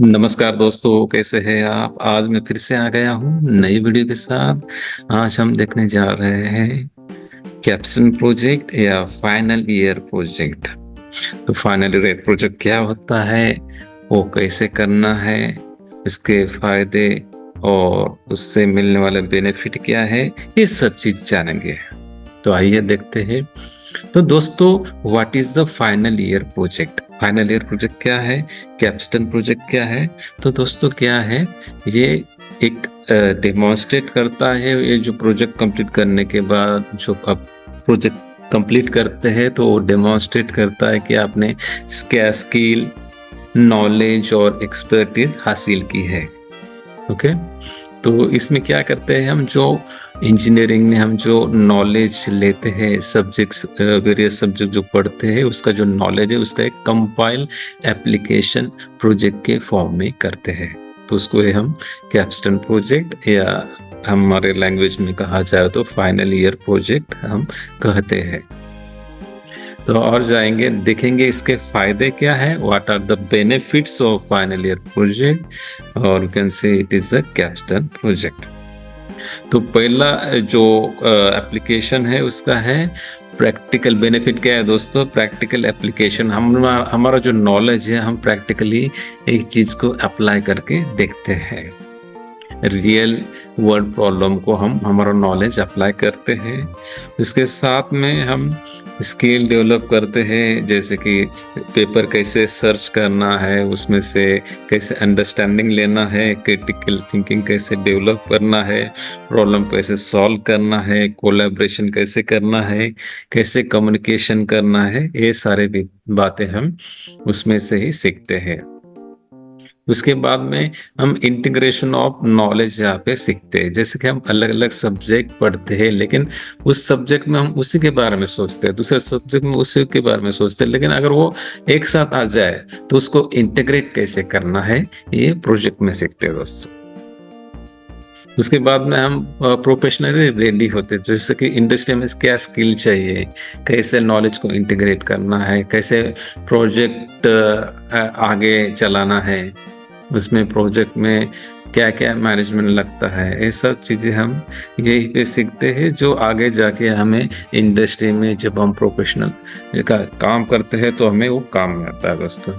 नमस्कार दोस्तों, कैसे हैं आप? आज मैं फिर से आ गया हूँ नई वीडियो के साथ। आज हम देखने जा रहे हैं कैप्स्टोन प्रोजेक्ट या फाइनल ईयर प्रोजेक्ट। तो फाइनल ईयर प्रोजेक्ट क्या होता है, वो कैसे करना है, इसके फायदे और उससे मिलने वाले बेनिफिट क्या है, ये सब चीज जानेंगे। तो आइए देखते हैं। तो दोस्तों, what is the final year project? Final year project क्या है, कैप्स्टोन प्रोजेक्ट क्या है? तो दोस्तों क्या है, ये एक डेमोन्स्ट्रेट करता है। ये जो प्रोजेक्ट कंप्लीट करने के बाद जो आप प्रोजेक्ट कंप्लीट करते हैं तो वो डेमोन्स्ट्रेट करता है कि आपने क्या स्किल, नॉलेज और एक्सपर्टीज हासिल की है। ओके, तो इसमें क्या करते हैं हम, जो इंजीनियरिंग में हम जो नॉलेज लेते हैं, सब्जेक्ट्स, वेरियस सब्जेक्ट जो पढ़ते हैं, उसका जो नॉलेज है उसका एक कंपाइल एप्लीकेशन प्रोजेक्ट के फॉर्म में करते हैं। तो उसको हम कैप्स्टोन प्रोजेक्ट या हमारे लैंग्वेज में कहा जाए तो फाइनल ईयर प्रोजेक्ट हम कहते हैं। तो और जाएंगे, देखेंगे इसके फायदे क्या है, what are the benefits of final year project, और you can say it is a capstone project. तो पहला जो एप्लीकेशन है उसका है प्रैक्टिकल बेनिफिट। क्या है दोस्तों? Practical application. हमारा जो नॉलेज है, हम प्रैक्टिकली एक चीज को अप्लाई करके देखते हैं। रियल वर्ल्ड प्रॉब्लम को हम हमारा नॉलेज अप्लाई करते हैं। इसके साथ में हम स्किल डेवलप करते हैं, जैसे कि पेपर कैसे सर्च करना है, उसमें से कैसे अंडरस्टैंडिंग लेना है, क्रिटिकल थिंकिंग कैसे डेवलप करना है, प्रॉब्लम कैसे सॉल्व करना है, कोलैबोरेशन कैसे करना है, कैसे कम्युनिकेशन करना है, ये सारे भी बातें हम उसमें से ही सीखते हैं। उसके बाद में हम इंटीग्रेशन ऑफ नॉलेज यहाँ पे सीखते हैं। जैसे कि हम अलग अलग सब्जेक्ट पढ़ते हैं, लेकिन उस सब्जेक्ट में हम उसी के बारे में सोचते हैं, दूसरे सब्जेक्ट में उसी के बारे में सोचते हैं, लेकिन अगर वो एक साथ आ जाए तो उसको इंटीग्रेट कैसे करना है, ये प्रोजेक्ट में सीखते हैं दोस्तों। उसके बाद में हम प्रोफेशनली रेडी होते हैं, जैसे कि इंडस्ट्री में क्या स्किल चाहिए, कैसे नॉलेज को इंटीग्रेट करना है, कैसे प्रोजेक्ट आगे चलाना है, उसमें प्रोजेक्ट में क्या क्या मैनेजमेंट लगता है, ये सब चीज़ें हम यही पे सीखते हैं, जो आगे जाके हमें इंडस्ट्री में जब हम प्रोफेशनल का काम करते हैं तो हमें वो काम में आता है दोस्तों।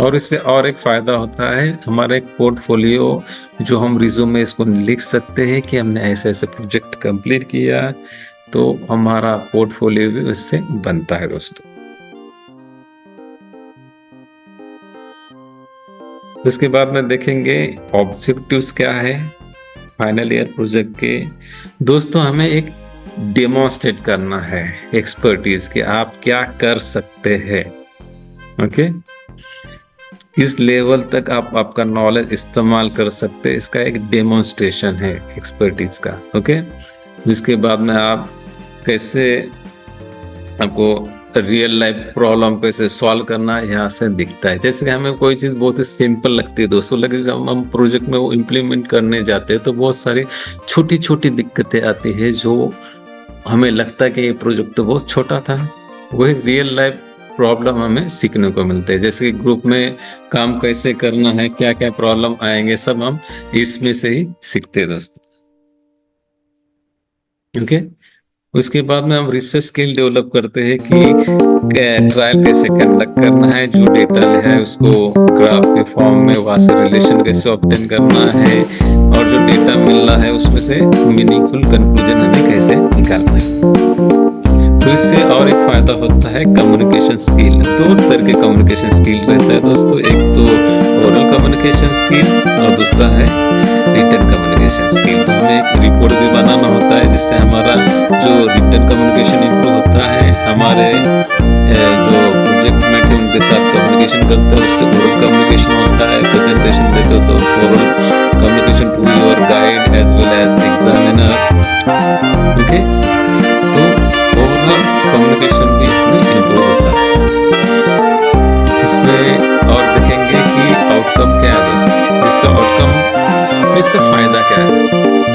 और इससे और एक फ़ायदा होता है, हमारा एक पोर्टफोलियो जो हम रिज्यूम में इसको लिख सकते हैं कि हमने ऐसे ऐसे प्रोजेक्ट कंप्लीट किया, तो हमारा पोर्टफोलियो भी उससे बनता है दोस्तों। उसके बाद में देखेंगे ऑब्जेक्टिव्स क्या है फाइनल ईयर प्रोजेक्ट के। दोस्तों, हमें एक डेमोन्स्ट्रेट करना है एक्सपर्टीज कि आप क्या कर सकते हैं। ओके, किस लेवल तक आप आपका नॉलेज इस्तेमाल कर सकते हैं, इसका एक डेमोन्स्ट्रेशन है एक्सपर्टीज का। ओके, इसके बाद में आप कैसे, आपको रियल लाइफ प्रॉब्लम कैसे सॉल्व करना यहाँ से दिखता है। जैसे कि हमें कोई चीज़ बहुत ही सिंपल लगती है दोस्तों, लेकिन जब हम प्रोजेक्ट में वो इम्प्लीमेंट करने जाते हैं तो बहुत सारी छोटी छोटी दिक्कतें आती है, जो हमें लगता है कि ये प्रोजेक्ट तो बहुत छोटा था, वही रियल लाइफ प्रॉब्लम हमें सीखने को मिलते हैं। जैसे कि ग्रुप में काम कैसे करना है, क्या क्या प्रॉब्लम आएंगे, सब हम इसमें से ही सीखते हैं दोस्तों। ओके, उसके बाद में हम रिसर्च स्किल डेवलप करते हैं कि ट्रायल कैसे कंडक्ट करना है, जो डेटा है उसको ग्राफ के फॉर्म में वहाँ से रिलेशन कैसे ऑब्टेन करना है, और जो डेटा मिल रहा है उसमें से मीनिंगफुल कंक्लूजन हमें कैसे निकालना है। तो इससे और एक फायदा होता है कम्युनिकेशन स्किल। दो तरह के कम्युनिकेशन स्किल रहता है दोस्तों, एक तो ओरल कम्युनिकेशन स्किल और दूसरा है रिटन कम्युनिकेशन स्किल। तो हमें एक रिपोर्ट भी बनाना होता है, जिससे हमारा जो रिटन कम्युनिकेशन इम्प्रूव होता है, हमारे जो प्रोजेक्ट मेट है उनके साथ कम्युनिकेशन करते हैं, उससे ओरल कम्युनिकेशन होता है। प्रेजेंटेशन देते हो तो oral communication to your guide as well as examiner. Okay, तो ओवरऑल कम्युनिकेशन भी इसमें इम्प्रूव होता है। इसमें और देखेंगे कि आउटकम क्या है दोस्तों, इसका आउटकम, इसका फायदा क्या है,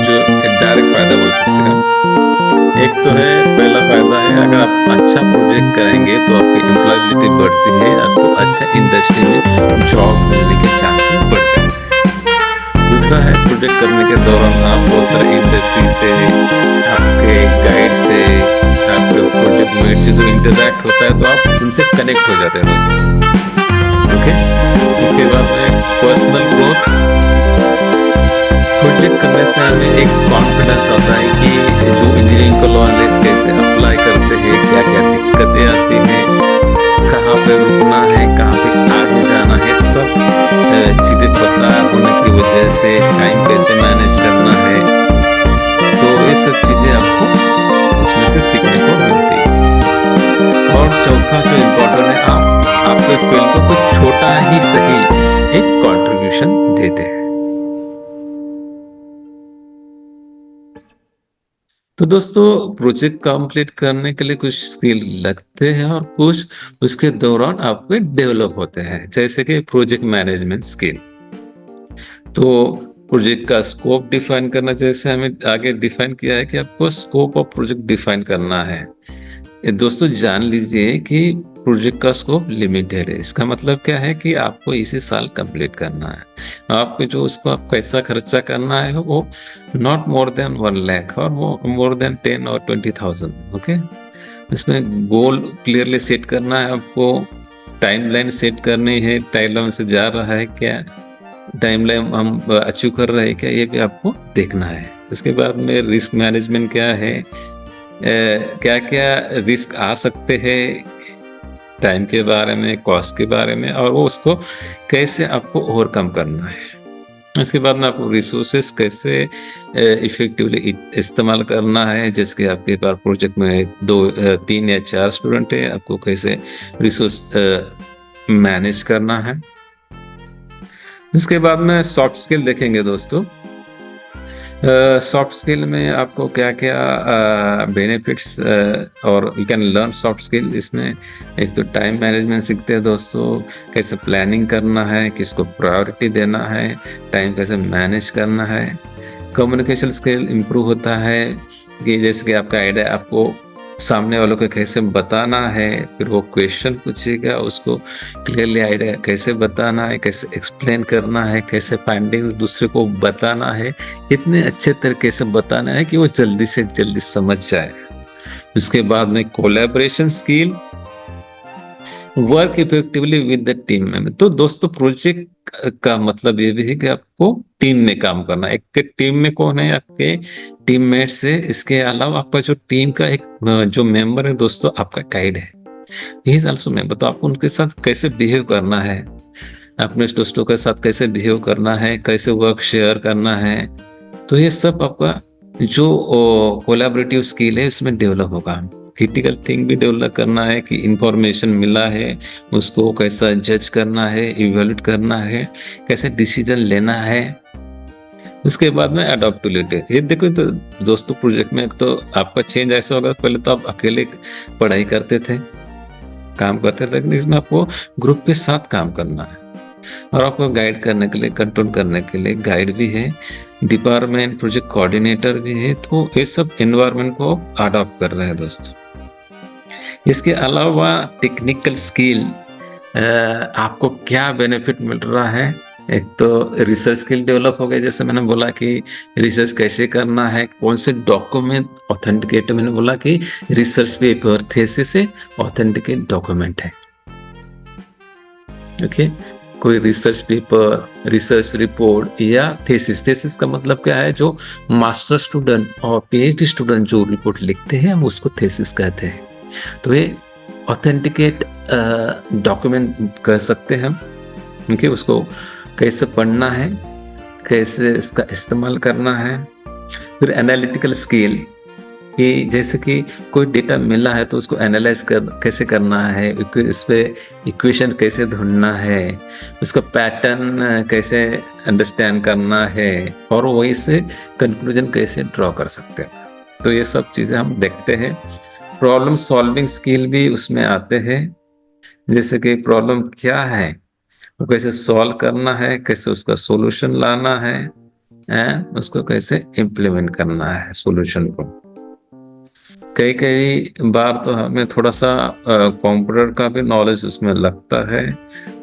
जो डायरेक्ट फायदा बोल सकते हैं। एक तो है, पहला फायदा है, अगर आप अच्छा प्रोजेक्ट करेंगे तो आपकी एम्प्लॉयबिलिटी बढ़ती है, आपको अच्छा इंडस्ट्री में जॉब मिलने के चांसेस बढ़ जाते हैं। दूसरा है प्रोजेक्ट करने के दौरान आप बहुत सारे इंडस्ट्री से, आपके गाइड से, आपके प्रोजेक्ट मेट से जो इंटरेक्ट होता है तो आप उनसे कनेक्ट हो जाते हैं दोस्तों। ओके, उसके बाद में पर्सनल ग्रोथ। प्रोजेक्ट करने से हमें एक कॉन्फिडेंस आता है कि जो इंजीनियरिंग को नॉलेज कैसे अप्लाई करते हैं, क्या क्या दिक्कतें आती हैं, कहाँ पे रुकना है, कहाँ पे आगे जाना है, सब चीज़ें पता होने की वजह से टाइम कैसे मैनेज करना है, तो ये सब चीज़ें आपको उसमें से सीखने को मिलती है। और चौथा जो इम्पोर्टेंट है, आप आपके फील्ड को कुछ छोटा ही सही एक कंट्रीब्यूशन देते हैं। तो दोस्तों, प्रोजेक्ट कंप्लीट करने के लिए कुछ स्किल लगते हैं और कुछ उसके दौरान आपके डेवलप होते हैं, जैसे कि प्रोजेक्ट मैनेजमेंट स्किल। तो प्रोजेक्ट का स्कोप डिफाइन करना, जैसे हमें आगे डिफाइन किया है कि आपको स्कोप ऑफ प्रोजेक्ट डिफाइन करना है। ये दोस्तों जान लीजिए कि प्रोजेक्ट का स्कोप लिमिटेड है। इसका मतलब क्या है कि आपको इसी साल कंप्लीट करना है। आपको जो उसको आप पैसा खर्चा करना है वो नॉट मोर देन 1 लाख और वो मोर देन 10 और 20,000। ओके, इसमें गोल क्लियरली सेट करना है आपको, टाइमलाइन सेट करनी है, टाइमलाइन से जा रहा है क्या, टाइमलाइन हम अचीव कर रहे हैं क्या, ये भी आपको देखना है। उसके बाद में रिस्क मैनेजमेंट क्या है, क्या क्या रिस्क आ सकते हैं, टाइम के बारे में, कॉस्ट के बारे में, और वो उसको कैसे आपको ओवरकम करना है। उसके बाद में आपको रिसोर्सेस कैसे इफेक्टिवली इस्तेमाल करना है, जैसे आपके पास प्रोजेक्ट में 3 या 4 स्टूडेंट है, आपको कैसे रिसोर्स मैनेज करना है। उसके बाद में सॉफ्ट स्किल देखेंगे दोस्तों। सॉफ्ट स्किल में आपको क्या क्या बेनिफिट्स और you can learn soft skill. इसमें एक तो टाइम मैनेजमेंट सीखते हैं दोस्तों, कैसे प्लानिंग करना है, किसको प्रायोरिटी देना है, टाइम कैसे मैनेज करना है। कम्युनिकेशन स्किल इम्प्रूव होता है कि जैसे कि आपका आइडिया आपको सामने वालों को कैसे बताना है, फिर वो क्वेश्चन पूछेगा, उसको क्लियरली आइडिया कैसे बताना है, कैसे एक्सप्लेन करना है, कैसे फाइंडिंग्स दूसरे को बताना है, इतने अच्छे तरीके से बताना है कि वो जल्दी से जल्दी समझ जाए। उसके बाद में collaboration skill, work effectively with the team member. तो दोस्तों प्रोजेक्ट का मतलब ये भी है कि आपको टीम में काम करना है। एक टीम में कौन है, आपके टीममेट से, इसके अलावा आपका जो टीम का एक जो मेंबर है दोस्तों, आपका गाइड है, ही इज आल्सो मेंबर। तो आपको उनके साथ कैसे बिहेव करना है, अपने दोस्तों के साथ कैसे बिहेव करना है, कैसे वर्क शेयर करना है, तो ये सब आपका जो कोलैबोरेटिव स्किल है इसमें डेवलप होगा। क्रिटिकल थिंग भी डेवलप करना है कि इंफॉर्मेशन मिला है उसको कैसा जज करना है, इवेल्यूट करना है, कैसे डिसीजन लेना है। उसके बाद में अडॉप्टेबिलिटी। ये देखो तो दोस्तों, प्रोजेक्ट में तो आपका चेंज ऐसा होगा, पहले तो आप अकेले पढ़ाई करते थे, काम करते थे, लेकिन इसमें आपको ग्रुप के साथ काम करना है और आपको गाइड करने के लिए, कंट्रोल करने के लिए गाइड भी है, डिपार्टमेंट प्रोजेक्ट कोऑर्डिनेटर भी है। तो ये सब एनवायरनमेंट को अडॉप्ट कर रहे हैं दोस्तों। इसके अलावा टेक्निकल स्किल, आपको क्या बेनिफिट मिल रहा है, एक तो रिसर्च स्किल डेवलप हो गया, जैसे मैंने बोला कि रिसर्च कैसे करना है, कौन से डॉक्यूमेंट ऑथेंटिकेट, मैंने बोला कि रिसर्च पेपर थीसिस से ऑथेंटिकेट डॉक्यूमेंट है। ओके, कोई रिसर्च पेपर, रिसर्च रिपोर्ट या थीसिस का मतलब क्या है, जो मास्टर स्टूडेंट और पीएचडी स्टूडेंट जो रिपोर्ट लिखते हैं हम उसको थीसिस कहते हैं। तो ये ऑथेंटिकेट डॉक्यूमेंट कह सकते हैं हम। उनके उसको कैसे पढ़ना है, कैसे इसका इस्तेमाल करना है। फिर एनालिटिकल स्किल, कि जैसे कि कोई डेटा मिला है तो उसको एनालाइज कैसे करना है, इस पे इक्वेशन कैसे ढूंढना है, उसका पैटर्न कैसे अंडरस्टैंड करना है, और वही से कंक्लूजन कैसे ड्रॉ कर सकते हैं। तो ये सब चीज़ें हम देखते हैं। प्रॉब्लम सॉल्विंग स्किल भी उसमें आते हैं, जैसे कि प्रॉब्लम क्या है वो कैसे सॉल्व करना है, कैसे उसका सॉल्यूशन लाना है, उसको कैसे इम्प्लीमेंट करना है सॉल्यूशन को। कई कई बार तो हमें थोड़ा सा कंप्यूटर का भी नॉलेज उसमें लगता है,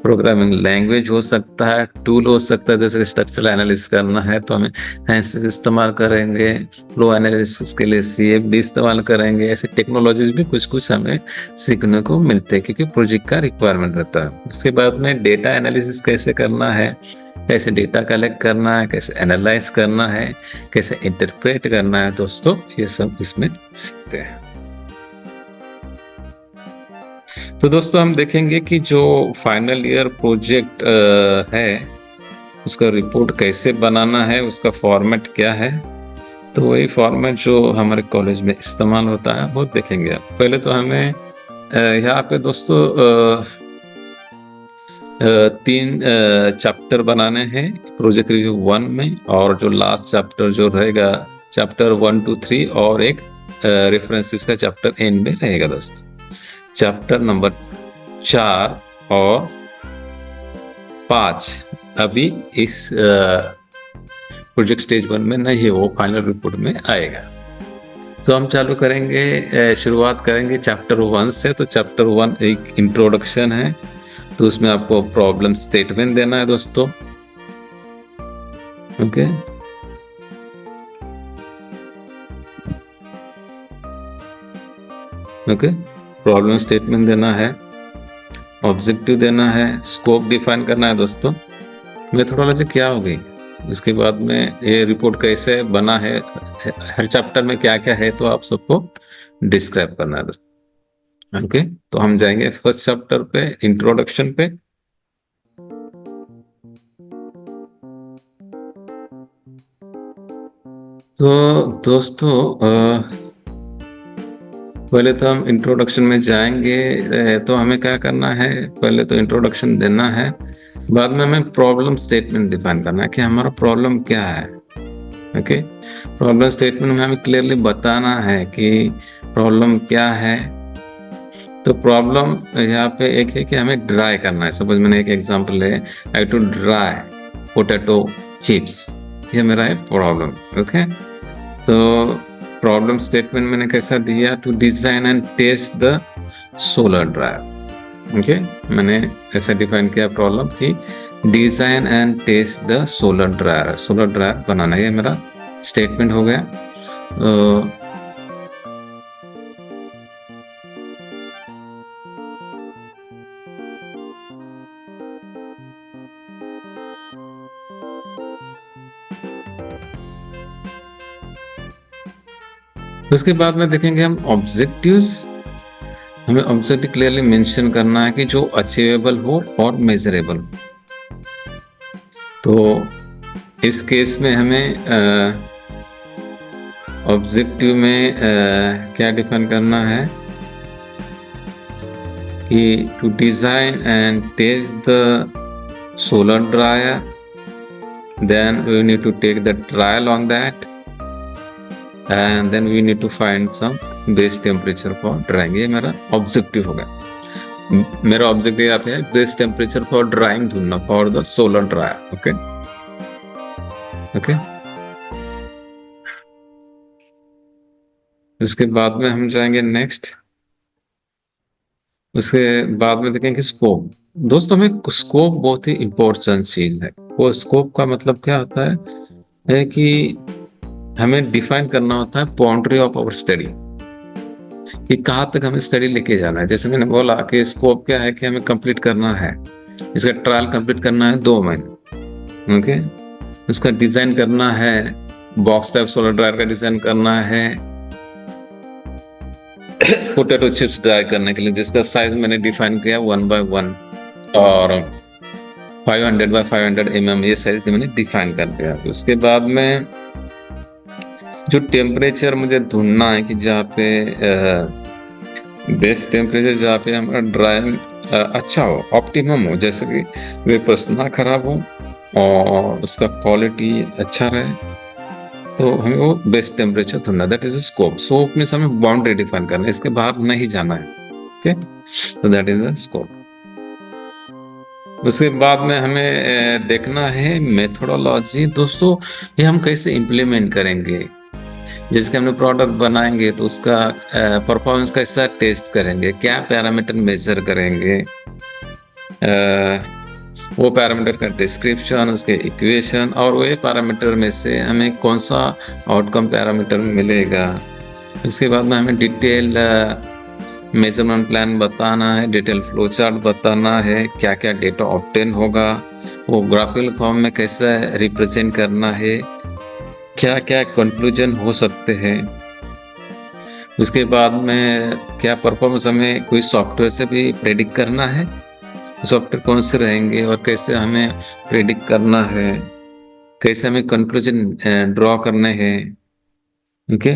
प्रोग्रामिंग लैंग्वेज हो सकता है, टूल हो सकता है, जैसे स्ट्रक्चरल एनालिसिस करना है तो हमें एंसिस इस्तेमाल करेंगे, फ्लो एनालिसिस के लिए सीएफडी इस्तेमाल करेंगे। ऐसे टेक्नोलॉजीज भी कुछ कुछ हमें सीखने को मिलते हैं क्योंकि प्रोजेक्ट का रिक्वायरमेंट रहता है। उसके बाद में डेटा एनालिसिस कैसे करना है, कैसे डेटा कलेक्ट करना है, कैसे एनालाइज करना है, कैसे इंटरप्रेट करना है दोस्तों, ये सब इसमें सीखते हैं। तो दोस्तों हम देखेंगे कि जो फाइनल ईयर प्रोजेक्ट है उसका रिपोर्ट कैसे बनाना है, उसका फॉर्मेट क्या है। तो वही फॉर्मेट जो हमारे कॉलेज में इस्तेमाल होता है वो देखेंगे। आप पहले तो हमें यहाँ पे दोस्तों 3 चैप्टर बनाने हैं प्रोजेक्ट रिव्यू 1 में, और जो लास्ट चैप्टर जो रहेगा चैप्टर 1 to 3 और एक रेफरेंसेस का चैप्टर एंड में रहेगा दोस्तों। चैप्टर नंबर 4 और 5 अभी इस प्रोजेक्ट स्टेज 1 में नहीं है, वो फाइनल रिपोर्ट में आएगा। तो हम चालू करेंगे, शुरुआत करेंगे चैप्टर 1 से। तो चैप्टर 1 एक इंट्रोडक्शन है, तो उसमें आपको प्रॉब्लम स्टेटमेंट देना है दोस्तों। ओके, प्रॉब्लम स्टेटमेंट देना है, ऑब्जेक्टिव देना है, स्कोप डिफाइन करना है दोस्तों, मेथोडोलॉजी क्या होगी, उसके बाद में ये रिपोर्ट कैसे बना है, हर चैप्टर में क्या क्या है तो आप सबको डिस्क्राइब करना है दोस्तों। ओके, तो हम जाएंगे फर्स्ट चैप्टर पे, इंट्रोडक्शन पे। तो दोस्तों पहले तो हम इंट्रोडक्शन में जाएंगे। तो हमें क्या करना है, पहले तो इंट्रोडक्शन देना है, बाद में हमें प्रॉब्लम स्टेटमेंट डिफाइन करना है कि हमारा प्रॉब्लम क्या है। ओके, प्रॉब्लम स्टेटमेंट में हमें क्लियरली बताना है कि प्रॉब्लम क्या है। तो प्रॉब्लम यहाँ पे एक है कि हमें ड्राई करना है। सपोज मैंने एक एग्जांपल है, I to dry potato chips, ये मेरा है प्रॉब्लम। ओके, तो प्रॉब्लम स्टेटमेंट मैंने कैसा दिया, to design and test the solar dryer. Okay, मैंने ऐसा डिफाइन किया प्रॉब्लम कि design and test the solar dryer, solar dryer बनाना, ये मेरा स्टेटमेंट हो गया। उसके बाद में देखेंगे हम ऑब्जेक्टिव्स। हमें ऑब्जेक्टिव क्लियरली मेंशन करना है कि जो अचीवेबल हो और मेजरेबल हो। तो इस केस में हमें ऑब्जेक्टिव में क्या डिफाइन करना है कि to design and test the solar dryer, then we need to take the trial on that, and then we need to find some base temperature for drying। ये मेरा ऑब्जेक्टिव होगा। मेरा ऑब्जेक्टिव यहाँ पे है बेस टेम्परेचर फॉर ड्राइंग ढूंढना for the solar dryer. Okay okay, उसके बाद में हम जाएंगे नेक्स्ट। उसके बाद में देखेंगे स्कोप। दोस्तों हमें स्कोप बहुत ही इंपॉर्टेंट चीज है। वो स्कोप का मतलब क्या होता है कि हमें डिफाइन करना होता है बाउंड्री ऑफ आवर स्टडी, कि कहाँ तक हमें स्टडी लेके जाना है। जैसे मैंने बोला कि स्कोप क्या है कि हमें कंप्लीट करना है, इसका ट्रायल कंप्लीट करना है 2 महीने। ओके, उसका डिजाइन करना है, बॉक्स टाइप सोलर ड्रायर का डिजाइन करना है, पोटैटो चिप्स ड्राई करने के लिए जिसका साइज मैंने डिफाइन किया 1x1 और 500x500 mm, ये साइज मैंने डिफाइन कर दिया। उसके बाद में जो टेम्परेचर मुझे ढूंढना है कि जहाँ पे बेस्ट टेम्परेचर, जहाँ पे हमारा ड्राइंग अच्छा हो, ऑप्टिमम हो, जैसे कि वेपर्स ना खराब हो और उसका क्वालिटी अच्छा रहे, तो हमें वो बेस्ट टेम्परेचर ढूंढना, दैट इज स्कोप। स्कोप में हमें बाउंड्री डिफाइन करना है, इसके बाहर नहीं जाना है। ओके, तो दैट इज अ स्कोप। उसके बाद में हमें देखना है मेथोडोलॉजी। दोस्तों ये हम कैसे इम्प्लीमेंट करेंगे, जिसके हमने प्रोडक्ट बनाएंगे तो उसका परफॉर्मेंस कैसा टेस्ट करेंगे, क्या पैरामीटर मेजर करेंगे, वो पैरामीटर का डिस्क्रिप्शन, उसके इक्वेशन, और वो पैरामीटर में से हमें कौन सा आउटकम पैरामीटर मिलेगा। उसके बाद में हमें डिटेल मेजरमेंट प्लान बताना है, डिटेल फ्लो चार्ट बताना है, क्या क्या डेटा ऑब्टेन होगा, वो ग्राफिकल फॉर्म में कैसे रिप्रेजेंट करना है, क्या क्या कंक्लूजन हो सकते हैं। उसके बाद में क्या परफॉर्मेंस हमें कोई सॉफ्टवेयर से भी प्रेडिक्ट करना है, सॉफ्टवेयर कौन से रहेंगे और कैसे हमें प्रेडिक्ट करना है, कैसे हमें कंक्लूजन ड्रॉ करने हैं, ओके,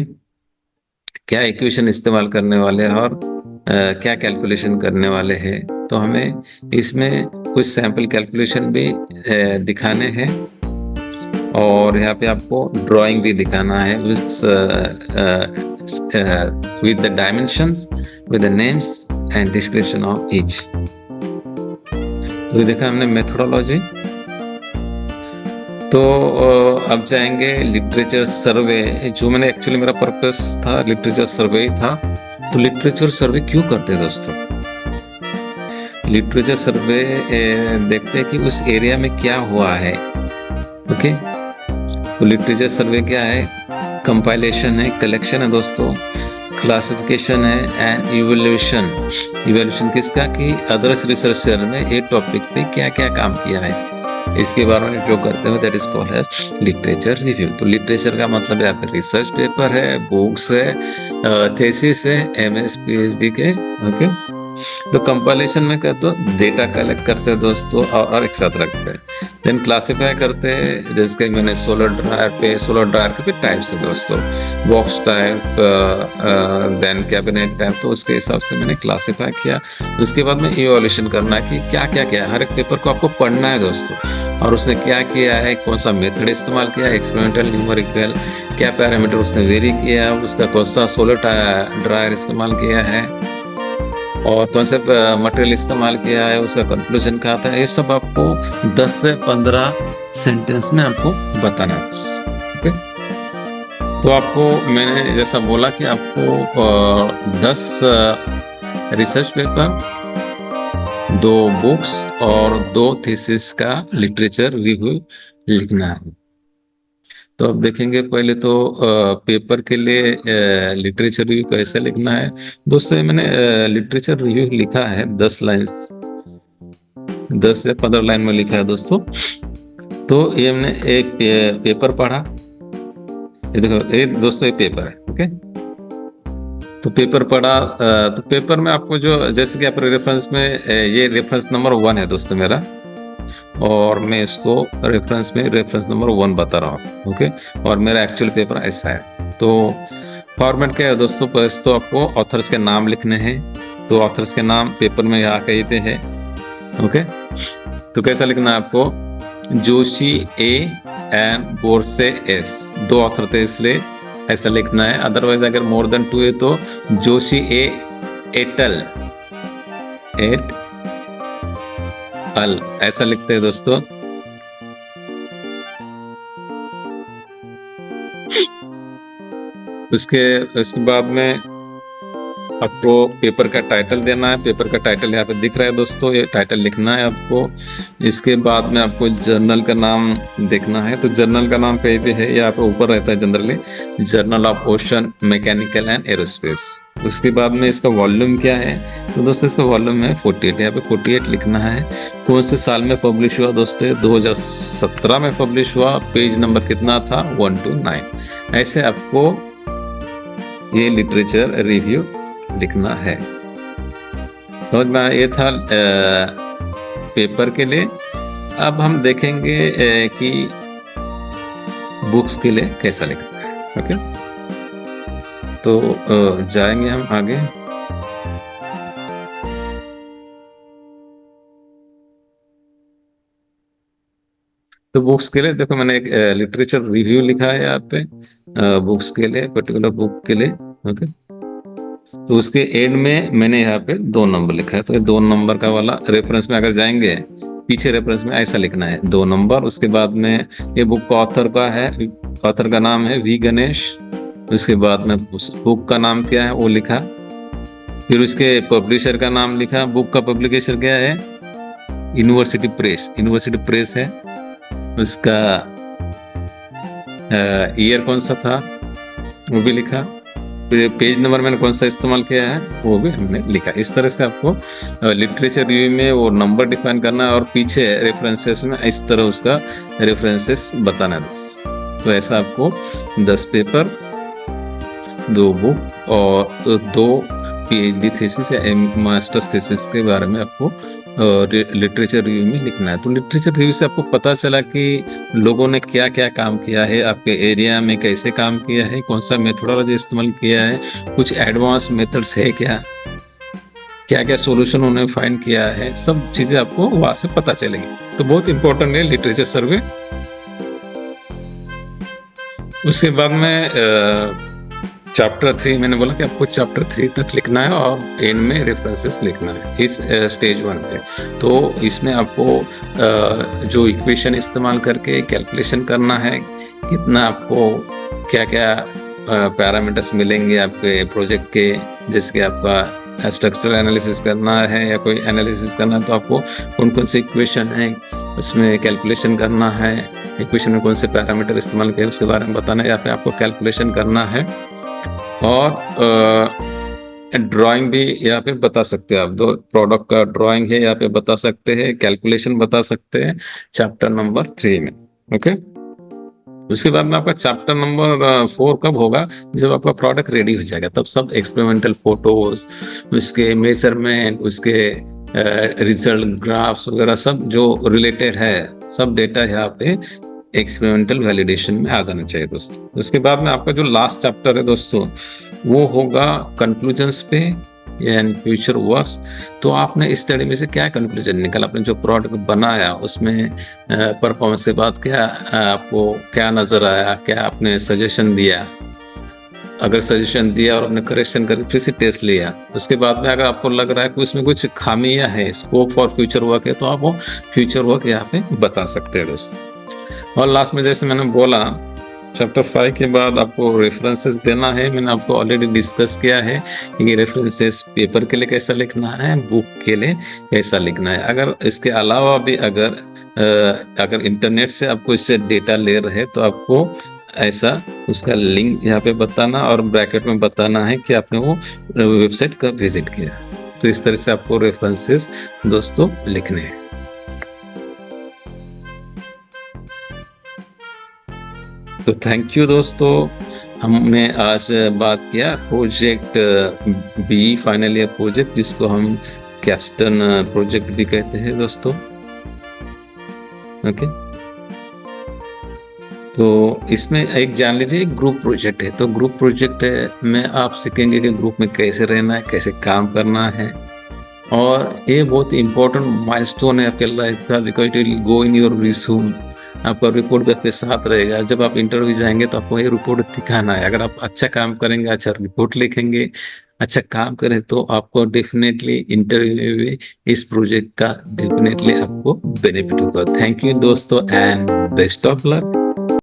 क्या इक्वेशन इस्तेमाल करने वाले हैं और क्या कैलकुलेशन करने वाले हैं। तो हमें इसमें कुछ सैंपल कैलकुलेशन भी दिखाने हैं और यहाँ पे आपको ड्राइंग भी दिखाना है with the dimensions, with the names and description of each। तो ये देखा हमने मेथोडोलॉजी। तो अब जाएंगे लिटरेचर सर्वे, जो मैंने एक्चुअली मेरा पर्पस था लिटरेचर सर्वे ही था। तो लिटरेचर सर्वे क्यों करते हैं दोस्तों? लिटरेचर सर्वे देखते हैं कि उस एरिया में क्या हुआ है, ओके। तो लिटरेचर सर्वे क्या है? कंपाइलेशन है, कलेक्शन है दोस्तों, क्लासिफिकेशन है एंड इवैल्यूएशन। इवैल्यूएशन किसका? कि अदर्स रिसर्चर ने एक टॉपिक पे क्या क्या काम किया है, इसके बारे में जो करते हैं that is called as literature review. तो लिटरेचर का मतलब है आपका रिसर्च पेपर है, बुक्स है, थीसिस है, एमएस पीएचडी के, ओके। तो कंपाइलेशन में क्या, तो डेटा कलेक्ट करते हैं दोस्तों और एक साथ रखते हैं। देन क्लासिफाई करते हैं, जैसे मैंने सोलर ड्रायर के टाइप्स है दोस्तों, box type, then cabinet type, तो उसके हिसाब से मैंने क्लासिफाई किया। उसके बाद में इवैल्यूएशन करना है कि क्या क्या किया, हर एक पेपर को आपको पढ़ना है दोस्तों, और उसने क्या किया है, कौन सा मेथड इस्तेमाल किया, एक्सपेरिमेंटल, न्यूमेरिकल, क्या पैरामीटर उसने वेरी किया, उसका कौन सा सोलर ड्रायर इस्तेमाल किया है और कौन से मटेरियल इस्तेमाल किया है, उसका कंक्लूजन क्या था। ये सब आपको 10 से 15 सेंटेंस में आपको बताना है, ओके। तो आपको मैंने जैसा बोला कि आपको 10 रिसर्च पेपर, 2 बुक्स और 2 थीसिस का लिटरेचर रिव्यू लिखना है। तो अब देखेंगे पहले तो पेपर के लिए लिटरेचर रिव्यू कैसे लिखना है। दोस्तों मैंने लिटरेचर रिव्यू लिखा है 10 लाइन, 10 से 15 लाइन में लिखा है दोस्तों। तो ये हमने एक पेपर पढ़ा, ये देखो ये दोस्तों ये पेपर है, ओके। तो पेपर पढ़ा, तो पेपर में आपको जो, जैसे कि आप रेफरेंस में, ये रेफरेंस नंबर 1 है दोस्तों मेरा, और मैं इसको रेफरेंस नंबर 1 बता रहा हूँ, ओके। और मेरा एक्चुअल पेपर ऐसा है। तो फॉर्मेट क्या है दोस्तों? फर्स्ट तो आपको ऑथर्स के नाम लिखने हैं। तो ऑथर्स के नाम पेपर में यहाँ कहीं पे है, ओके। तो कैसा लिखना है आपको? Joshi A and Borse S, 2 author थे इसलिए ऐसा लिखना है। अदरवाइज अगर मोर देन 2 है तो जोशी ए एटल, एट अल, ऐसा लिखते हैं दोस्तों। उसके बाद में आपको पेपर का टाइटल देना है। पेपर का टाइटल यहाँ पे दिख रहा है दोस्तों, ये टाइटल लिखना है आपको। इसके बाद में आपको जर्नल का नाम देखना है। तो जर्नल का नाम कहीं पे है, यहाँ पे ऊपर रहता है generally, journal of ocean mechanical and aerospace. उसके बाद में इसका वॉल्यूम क्या है? तो दोस्तों इसका वॉल्यूम है 48, यहाँ पे 48 लिखना है। कौन से साल में पब्लिश हुआ दोस्तों? 2017 में पब्लिश हुआ। पेज नंबर कितना था? 1 to 9। ऐसे आपको ये लिटरेचर रिव्यू लिखना है। समझ में आया? ये था पेपर के लिए। अब हम देखेंगे कि बुक्स के लिए कैसा लिखना है, ओके। तो जाएंगे हम आगे। तो बुक्स के लिए देखो मैंने एक लिटरेचर रिव्यू लिखा है यहाँ पे बुक्स के लिए, पर्टिकुलर बुक के लिए, ओके। तो उसके एंड में मैंने यहाँ पे 2 नंबर लिखा है। तो ये 2 नंबर का वाला रेफरेंस में अगर जाएंगे, पीछे रेफरेंस में ऐसा लिखना है 2 नंबर। उसके बाद में ये बुक का ऑथर का है, ऑथर का नाम है वी गणेश, उसके बाद में उस बुक का नाम क्या है वो लिखा, फिर उसके पब्लिशर का नाम लिखा। बुक का पब्लिकेशन क्या है, यूनिवर्सिटी प्रेस है। उसका ईयर कौन सा था वो भी लिखा। फिर पेज नंबर मैंने कौन सा इस्तेमाल किया है वो भी हमने लिखा। इस तरह से आपको लिटरेचर रिव्यू में वो नंबर डिफाइन करना है और पीछे रेफरेंसेस में इस तरह उसका रेफरेंसेस बताना है दोस्तों। तो ऐसा आपको 10 पेपर, 2 बुक और 2 पीएचडी थीसिस या मास्टर्स थीसिस के बारे में आपको लिटरेचर रिव्यू में लिखना है। तो लिटरेचर रिव्यू से आपको पता चला कि लोगों ने क्या क्या काम किया है, आपके एरिया में कैसे काम किया है, कौन सा मेथोडोलॉजी इस्तेमाल किया है, कुछ एडवांस मेथड्स है क्या, क्या क्या सोल्यूशन उन्होंने फाइंड किया है, सब चीजें आपको वहां से पता चलेगी। तो बहुत इंपॉर्टेंट है लिटरेचर सर्वे। उसके बाद में चैप्टर 3 मैंने बोला कि आपको चैप्टर 3 तक लिखना है और एंड में रेफरेंसेस लिखना है इस स्टेज 1 पे। तो इसमें आपको जो इक्वेशन इस्तेमाल करके कैलकुलेशन करना है, कितना आपको क्या क्या पैरामीटर्स मिलेंगे आपके प्रोजेक्ट के, जैसे कि आपका स्ट्रक्चरल एनालिसिस करना है या कोई एनालिसिस करना है तो आपको कौन कौन से इक्वेशन है उसमें कैलकुलेशन करना है, इक्वेशन में कौन से पैरामीटर इस्तेमाल किए उसके बारे में बताना है, या फिर आपको कैलकुलेशन करना है। और ड्राइंग भी यहाँ पे बता सकते हैं आप, दो प्रोडक्ट का ड्राइंग है यहाँ पे बता सकते हैं, कैलकुलेशन बता सकते हैं चैप्टर नंबर 3 में। ओके, उसके बाद में आपका चैप्टर नंबर 4 कब होगा, जब आपका प्रोडक्ट रेडी हो जाएगा तब सब एक्सपेरिमेंटल फोटोज, उसके मेजरमेंट, उसके रिजल्ट ग्राफ्स वगैरह सब जो रिलेटेड है सब डेटा यहाँ पे एक्सपेरिमेंटल वैलिडेशन में आ जाना चाहिए दोस्तों। उसके बाद में आपका जो लास्ट चैप्टर है दोस्तों वो होगा कंक्लूजन्स पे एंड फ्यूचर वर्क्स। तो आपने इस स्टडी में से क्या कंक्लूजन निकाला, आपने जो प्रोडक्ट बनाया उसमें परफॉर्मेंस के बाद क्या आपको क्या नजर आया, क्या आपने सजेशन दिया, अगर सजेशन दिया और आपने करेक्शन करके फिर से टेस्ट लिया, उसके बाद में अगर आपको लग रहा है कि उसमें कुछ खामियां है, स्कोप फॉर फ्यूचर वर्क है, तो आप वो फ्यूचर वर्क यहाँ पे बता सकते हैं दोस्तों। और लास्ट में जैसे मैंने बोला चैप्टर 5 के बाद आपको रेफरेंसेस देना है। मैंने आपको ऑलरेडी डिस्कस किया है कि रेफरेंसेस पेपर के लिए कैसा लिखना है, बुक के लिए कैसा लिखना है। अगर इसके अलावा भी अगर इंटरनेट से आपको इससे डेटा ले रहे तो आपको ऐसा उसका लिंक यहाँ पे बताना और ब्रैकेट में बताना है कि आपने वो वेबसाइट का विजिट किया। तो इस तरह से आपको रेफरेंसेस दोस्तों लिखने हैं। तो थैंक यू दोस्तों, हमने आज बात किया project B final year project, जिसको हम कैप्स्टन प्रोजेक्ट भी कहते हैं दोस्तों। ओके, तो इसमें एक जान लीजिए ग्रुप प्रोजेक्ट है। तो ग्रुप प्रोजेक्ट में आप सीखेंगे कि ग्रुप में कैसे रहना है, कैसे काम करना है, और ये बहुत इंपॉर्टेंट माइलस्टोन है आपके लाइफ का, because it will go in your resume. आपका रिपोर्ट भी आपके साथ रहेगा, जब आप इंटरव्यू जाएंगे तो आपको ये रिपोर्ट दिखाना है। अगर आप अच्छा काम करेंगे, अच्छा रिपोर्ट लिखेंगे, अच्छा काम करें तो आपको डेफिनेटली इंटरव्यू में भी इस प्रोजेक्ट का डेफिनेटली आपको बेनिफिट होगा। थैंक यू दोस्तों एंड बेस्ट ऑफ लक।